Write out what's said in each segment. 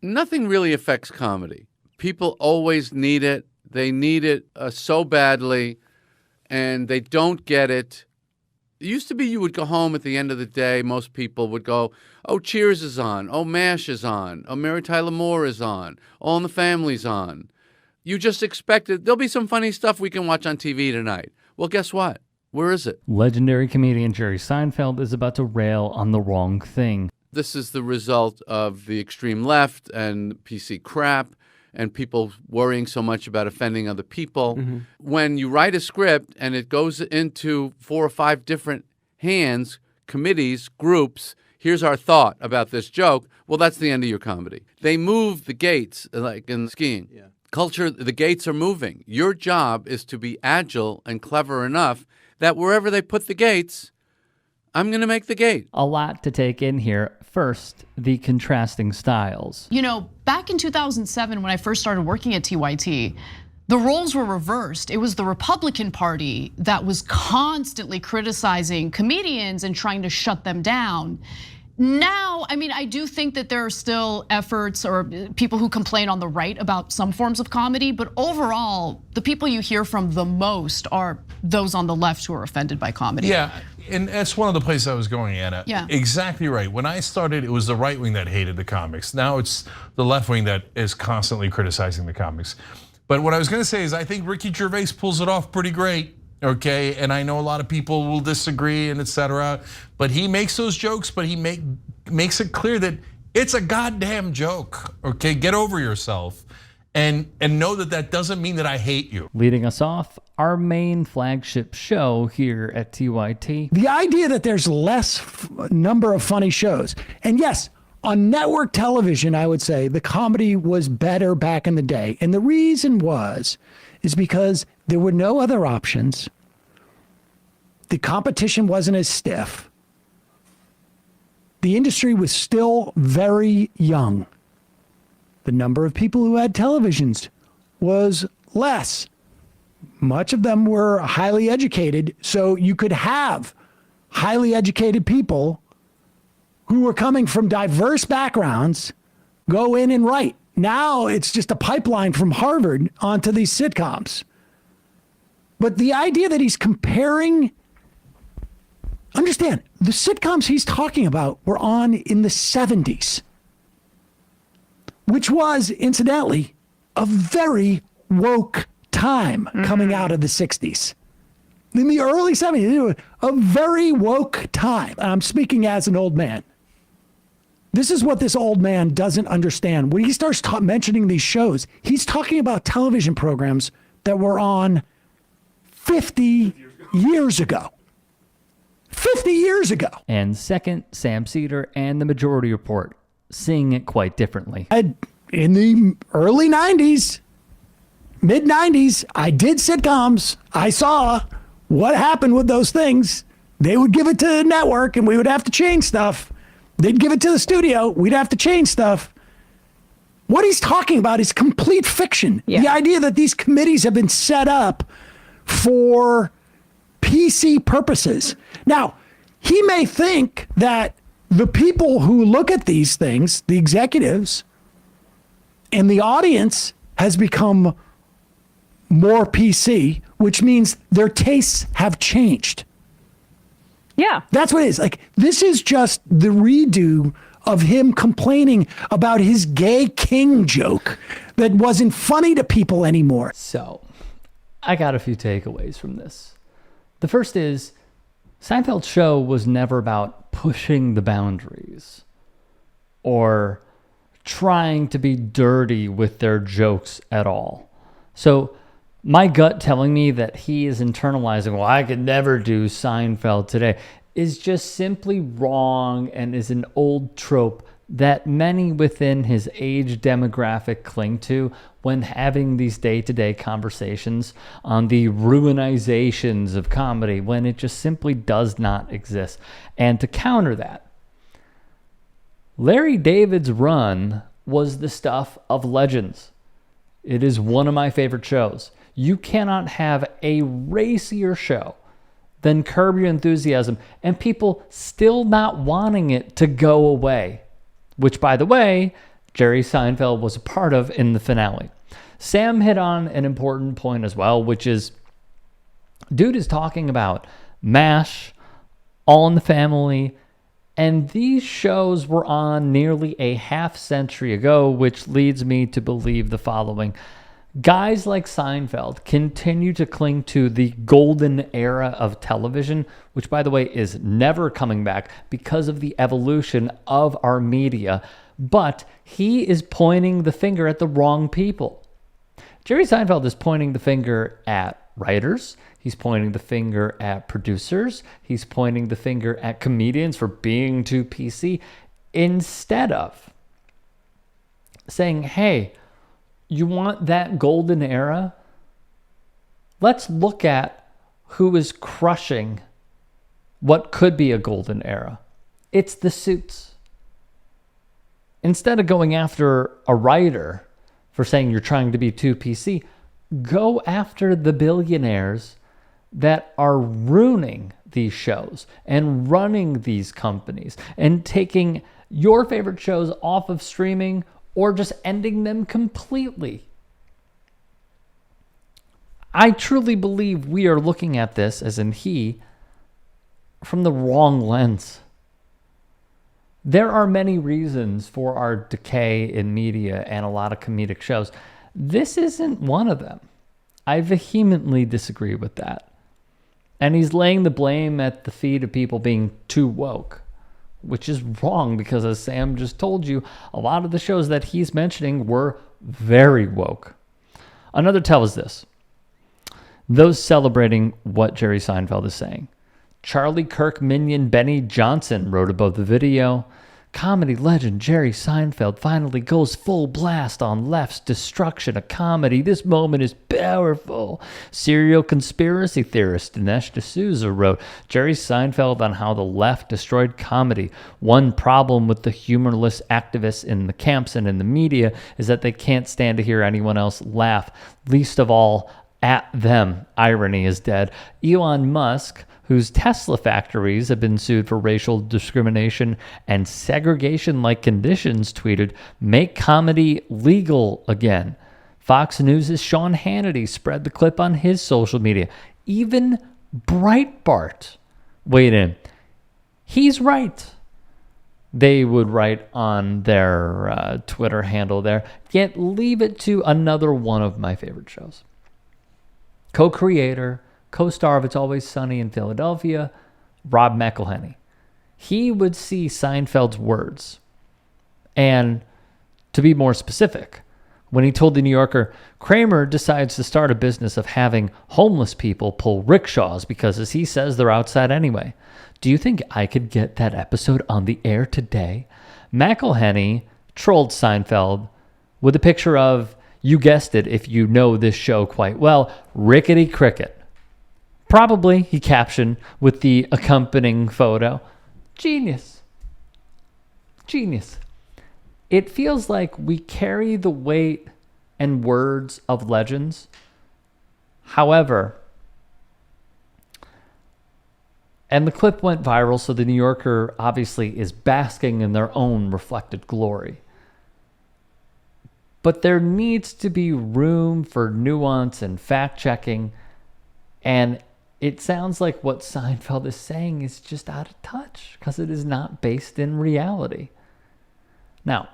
Nothing really affects comedy. People always need it. They need it so badly, and they don't get it. It used to be you would go home at the end of the day. Most people would go, oh, Cheers is on. Oh, MASH is on. Oh, Mary Tyler Moore is on. All in the Family's on. You just expected there'll be some funny stuff we can watch on TV tonight. Well, guess what? Where is it? Legendary comedian Jerry Seinfeld is about to rail on the wrong thing. This is the result of the extreme left and PC crap and people worrying so much about offending other people. Mm-hmm. When you write a script and it goes into 4 or 5 different hands, committees, groups, here's our thought about this joke, well, that's the end of your comedy. They move the gates, like in skiing. Yeah. Culture, the gates are moving. Your job is to be agile and clever enough that wherever they put the gates, I'm going to make the gate. A lot to take in here. First, the contrasting styles. You know, back in 2007, when I first started working at TYT, the roles were reversed. It was the Republican Party that was constantly criticizing comedians and trying to shut them down. Now, I mean, I do think that there are still efforts or people who complain on the right about some forms of comedy, but overall, the people you hear from the most are those on the left who are offended by comedy. Yeah, and that's one of the places I was going, Anna. Yeah. Exactly right. When I started, it was the right wing that hated the comics. Now it's the left wing that is constantly criticizing the comics. But what I was gonna say is I think Ricky Gervais pulls it off pretty great. Okay, and I know a lot of people will disagree and etc. But he makes those jokes, but he makes it clear that it's a goddamn joke. Okay, get over yourself, and know that that doesn't mean that I hate you. Leading us off, our main flagship show here at TYT. The idea that there's less number of funny shows, and yes, on network television, I would say the comedy was better back in the day, and the reason is because there were no other options. The competition wasn't as stiff. The industry was still very young. The number of people who had televisions was less. Much of them were highly educated, so you could have highly educated people who were coming from diverse backgrounds go in and write. Now it's just a pipeline from Harvard onto these sitcoms. But the idea that he's comparing, understand, the sitcoms he's talking about were on in the 70s, which was, incidentally, a very woke time coming out of the 60s. In the early 70s, a very woke time. I'm speaking as an old man. This is what this old man doesn't understand. When he starts mentioning these shows, he's talking about television programs that were on 50 years ago. 50 years ago. And second, Sam Cedar and The Majority Report, seeing it quite differently. In the early 90s, mid 90s, I did sitcoms. I saw what happened with those things. They would give it to the network and we would have to change stuff. They'd give it to the studio. We'd have to change stuff. What he's talking about is complete fiction. Yeah. The idea that these committees have been set up for PC purposes. Now, he may think that the people who look at these things, the executives and the audience, has become more PC, which means their tastes have changed. Yeah. That's what it is. Like, this is just the redo of him complaining about his gay king joke that wasn't funny to people anymore. So, I got a few takeaways from this. The first is, Seinfeld's show was never about pushing the boundaries or trying to be dirty with their jokes at all. So, my gut telling me that he is internalizing, well, I could never do Seinfeld today, is just simply wrong and is an old trope that many within his age demographic cling to when having these day-to-day conversations on the ruinizations of comedy, when it just simply does not exist. And to counter that, Larry David's run was the stuff of legends. It is one of my favorite shows. You cannot have a racier show than Curb Your Enthusiasm and people still not wanting it to go away. Which, by the way, Jerry Seinfeld was a part of in the finale. Sam hit on an important point as well, which is, dude is talking about MASH, All in the Family, and these shows were on nearly a half century ago, which leads me to believe the following. Guys like Seinfeld continue to cling to the golden era of television, which, by the way, is never coming back because of the evolution of our media. But he is pointing the finger at the wrong people. Jerry Seinfeld is pointing the finger at writers. He's pointing the finger at producers. He's pointing the finger at comedians for being too PC, instead of saying, hey, you want that golden era? Let's look at who is crushing what could be a golden era. It's the Suits. Instead of going after a writer for saying you're trying to be too PC, go after the billionaires that are ruining these shows and running these companies and taking your favorite shows off of streaming or just ending them completely. I truly believe we are looking at this, as in he, from the wrong lens. There are many reasons for our decay in media and a lot of comedic shows. This isn't one of them. I vehemently disagree with that. And he's laying the blame at the feet of people being too woke, which is wrong because, as Sam just told you, a lot of the shows that he's mentioning were very woke. Another tell is this. Those celebrating what Jerry Seinfeld is saying. Charlie Kirk minion Benny Johnson wrote above the video, comedy legend Jerry Seinfeld finally goes full blast on left's destruction of comedy. This moment is powerful. Serial conspiracy theorist Dinesh D'Souza wrote, Jerry Seinfeld on how the left destroyed comedy. One problem with the humorless activists in the camps and in the media is that they can't stand to hear anyone else laugh, least of all at them. Irony is dead. Elon Musk, whose Tesla factories have been sued for racial discrimination and segregation-like conditions, tweeted, make comedy legal again. Fox News' Sean Hannity spread the clip on his social media. Even Breitbart weighed in. He's right. They would write on their Twitter handle there, yet leave it to another one of my favorite shows. Co-creator, co-star of It's Always Sunny in Philadelphia, Rob McElhenney. He would see Seinfeld's words. And to be more specific, when he told The New Yorker, Kramer decides to start a business of having homeless people pull rickshaws because, as he says, they're outside anyway. Do you think I could get that episode on the air today? McElhenney trolled Seinfeld with a picture of, you guessed it if you know this show quite well, Rickety Cricket. Probably, he captioned with the accompanying photo. Genius. Genius. It feels like we carry the weight and words of legends. However, and the clip went viral, so the New Yorker obviously is basking in their own reflected glory. But there needs to be room for nuance and fact-checking, and it sounds like what Seinfeld is saying is just out of touch because it is not based in reality. Now,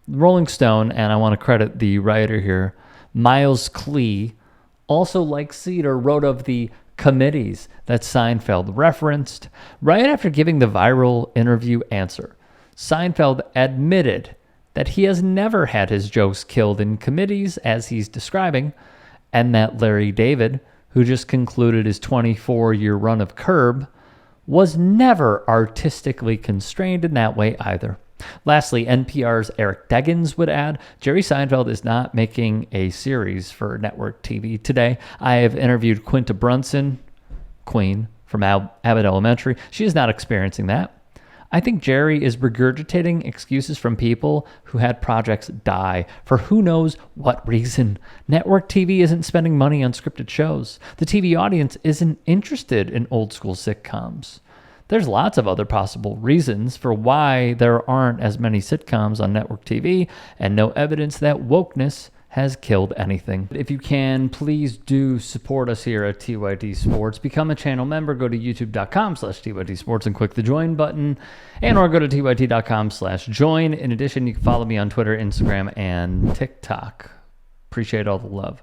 Rolling Stone, and I want to credit the writer here, Miles Klee, also like Cedar, wrote of the committees that Seinfeld referenced. Right after giving the viral interview answer, Seinfeld admitted that he has never had his jokes killed in committees, as he's describing, and that Larry David, who just concluded his 24-year run of Curb, was never artistically constrained in that way either. Lastly, NPR's Eric Deggans would add, Jerry Seinfeld is not making a series for network TV today. I have interviewed Quinta Brunson, Queen, from Abbott Elementary. She is not experiencing that. I think Jerry is regurgitating excuses from people who had projects die for who knows what reason. Network TV isn't spending money on scripted shows. The TV audience isn't interested in old school sitcoms. there's lots of other possible reasons for why there aren't as many sitcoms on network TV, and no evidence that wokeness has killed anything. If you can, please do support us here at TYT Sports. Become a channel member. Go to youtube.com/TYT Sports and click the join button, or go to TYT.com/join. In addition, you can follow me on Twitter, Instagram, and TikTok. Appreciate all the love.